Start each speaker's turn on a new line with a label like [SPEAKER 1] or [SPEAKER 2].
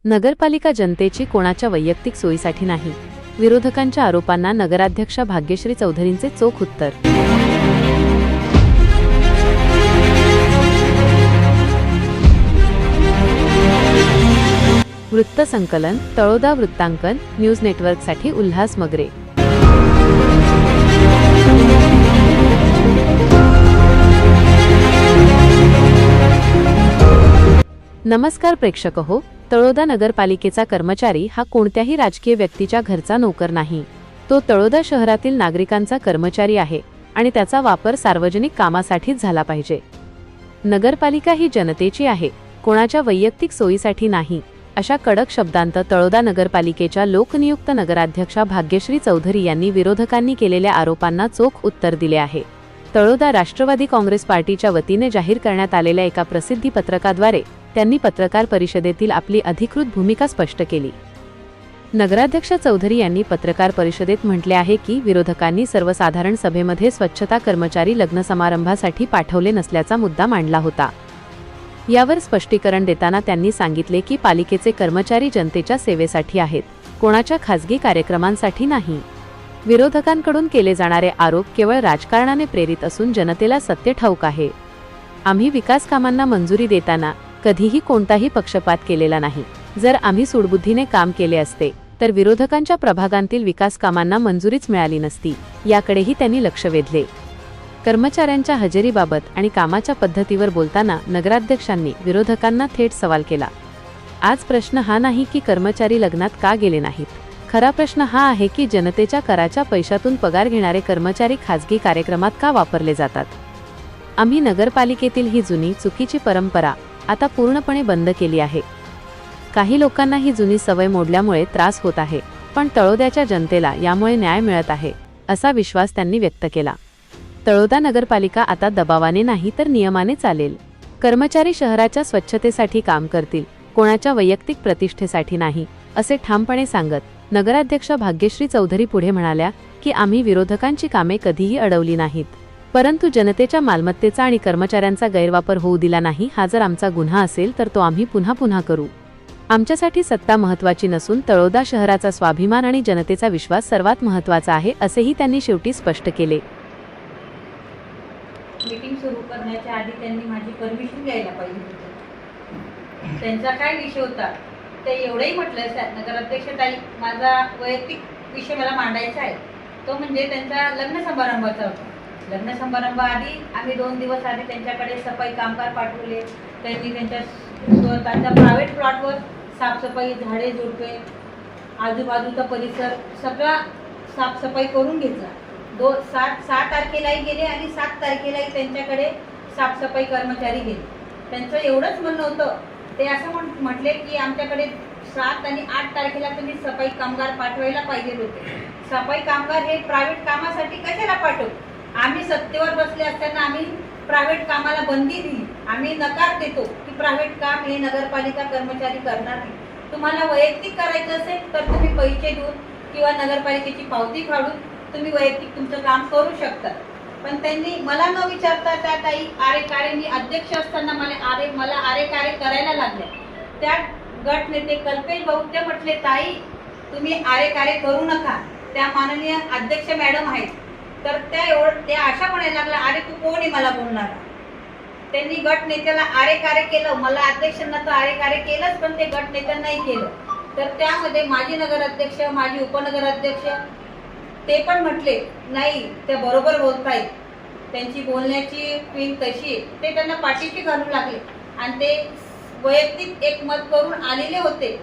[SPEAKER 1] नगरपालिका जनतेची कोणाच्या वैयक्तिक सोयीसाठी नाही. विरोधकांच्या आरोपांना नगराध्यक्षा भाग्यश्री चौधरींचे चोख उत्तर. वृत्तसंकलन तळोदा वृत्तांकन न्यूज नेटवर्कसाठी उल्हास मगरे. नमस्कार प्रेक्षक हो. तळोदा नगरपालिकेचा कर्मचारी हा कोणत्याही राजकीय व्यक्तीच्या घरचा नोकर नाही. तो तळोदा शहरातील नागरिकांचा कर्मचारी आहे आणि त्याचा वापर सार्वजनिक कामासाठीच झाला पाहिजे. नगरपालिका ही जनतेची आहे, कोणाच्या वैयक्तिक सोयीसाठी नाही, अशा कडक शब्दांत तळोदा नगरपालिकेच्या लोकनियुक्त नगराध्यक्षा भाग्यश्री चौधरी यांनी विरोधकांनी केलेल्या आरोपांना चोख उत्तर दिले आहे. तळोदा राष्ट्रवादी काँग्रेस पार्टीच्या वतीने जाहीर करण्यात आलेल्या एका प्रसिद्धी पत्रकाद्वारे त्यांनी पत्रकार परिषदेतील आपली अधिकृत भूमिका स्पष्ट केली. नगराध्यक्षा चौधरी यांनी पत्रकार परिषदेत म्हटले आहे की विरोधकांनी सर्वसाधारण सभेमध्ये स्वच्छता कर्मचारी लग्न समारंभासाठी पाठवले नसल्याचा मुद्दा मांडला होता. यावर स्पष्टीकरण देताना त्यांनी सांगितले की पालिकेचे कर्मचारी जनतेच्या सेवेसाठी आहेत, कोणाच्या खासगी कार्यक्रमांसाठी नाही. विरोधकांकडून केले जाणारे आरोप केवळ राजकारणाने प्रेरित असून जनतेला सत्य ठाऊक आहे. आम्ही विकास कामांना मंजुरी देताना कधीही कोणताही पक्षपात केलेला नाही. जर आम्ही सूडबुद्धीने काम केले असते तर विरोधकांच्या प्रभागांतील विकास कामांना मंजुरीच मिळाली नसती, याकडेही त्यांनी लक्ष वेधले. कर्मचाऱ्यांच्या हजेरीबाबत आणि कामाच्या पद्धतीवर बोलताना नगराध्यक्षांनी विरोधकांना थेट सवाल केला. आज प्रश्न हा नाही की कर्मचारी लग्नात का गेले नाहीत. खरा प्रश्न हा आहे की जनतेच्या कराच्या पैशातून पगार घेणारे कर्मचारी खासगी कार्यक्रमात का वापरले जातात. आम्ही नगरपालिकेतील ही जुनी चुकीची परंपरा आता पूर्णपणे बंद केली आहे. काही लोकांना ही जुनी सवय मोडल्यामुळे त्रास होत आहे, पण तळोद्याच्या जनतेला यामुळे न्याय मिळत आहे, असा विश्वास त्यांनी व्यक्त केला. तळोदा नगरपालिका आता दबावाने नाही तर नियमाने चालेल. कर्मचारी शहराच्या स्वच्छतेसाठी काम करतील, कोणाच्या वैयक्तिक प्रतिष्ठेसाठी नाही, असे ठामपणे सांगत नगराध्यक्षा भाग्यश्री चौधरी पुढे म्हणाल्या की आम्ही विरोधकांची कामे कधीही अडवली नाहीत, परंतु जनतेच्या मालमत्तेचा आणि कर्मचाऱ्यांचा गैरवापर होऊ दिला नाही. हा जर आमचा गुन्हा असेल तर तो आम्ही पुन्हा करू. आमच्यासाठी सत्ता महत्त्वाची नसून तळोदा शहराचा स्वाभिमान आणि जनतेचा विश्वास सर्वात महत्त्वाचा आहे, असेही त्यांनी शेवटी स्पष्ट केले.
[SPEAKER 2] मीटिंग सुरू करण्याच्या आधी त्यांनी माझी परमिशन घ्यायला पाहिजे होती. त्यांचा काय विषय होता ते एवढंही म्हटलं, नगराध्यक्ष ताई माझा वैयक्तिक विषय मला मांडायचा आहे. तो म्हणजे त्यांचा लग्न समारंभाचा होता. लग्न समारंभाआधी आम्ही 2 दिवस आधी त्यांच्याकडे सफाई कामगार पाठवले. त्यांनी त्यांच्या स्वतःच्या प्रायव्हेट प्लॉटवर साफसफाई, झाडे झुडपे, आजूबाजूचा परिसर सगळा साफसफाई करून घेतला. 7 तारखेलाही गेले आणि 7 तारखेलाही त्यांच्याकडे साफसफाई कर्मचारी गेले. त्यांचं एवढंच म्हणणं होतं, ते असं म्हटले की आमच्याकडे 7 आणि 8 तारखेला तुम्ही सफाई कामगार पाठवायला पाहिजे होते. सफाई कामगार हे प्रायव्हेट कामासाठी कशाला पाठवू. आम्ही सत्तेवर बसले असताना आम्ही प्रायव्हेट कामाला बंदी दिली. आम्ही नकार देतो की प्रायव्हेट काम हे नगरपालिका कर्मचारी करणार नाही. तुम्हाला वैयक्तिक करायचं असेल तर तुम्ही पैसे देऊन किंवा नगरपालिकेची पावती काढून तुम्ही वैयक्तिक तुमचं काम करू शकता. पण त्यांनी मला न विचारता त्या ताई आरे मी अध्यक्ष असताना मला आरे करायला लागले. त्या गट नेते कल्पेश भाऊ ते म्हटले, ताई तुम्ही आरे करू नका, त्या माननीय अध्यक्ष मॅडम आहेत. तर त्या अशा म्हणायला लागला, अरे तू कोण आहे मला बोलणार. त्यांनी गट नेत्याला आरे केलं, मला अध्यक्षांना तर आरे केलंच, पण ते गट नेत्यांनाही केलं. तर त्यामध्ये माजी नगराध्यक्ष, माजी उपनगराध्यक्ष ते पण म्हटले, नाही ते बरोबर बोलतायत, त्यांची बोलण्याची ट्विन तशी, ते त्यांना पाठीशी घालू लागले आणि ते वैयक्तिक एक मत करून आलेले होते.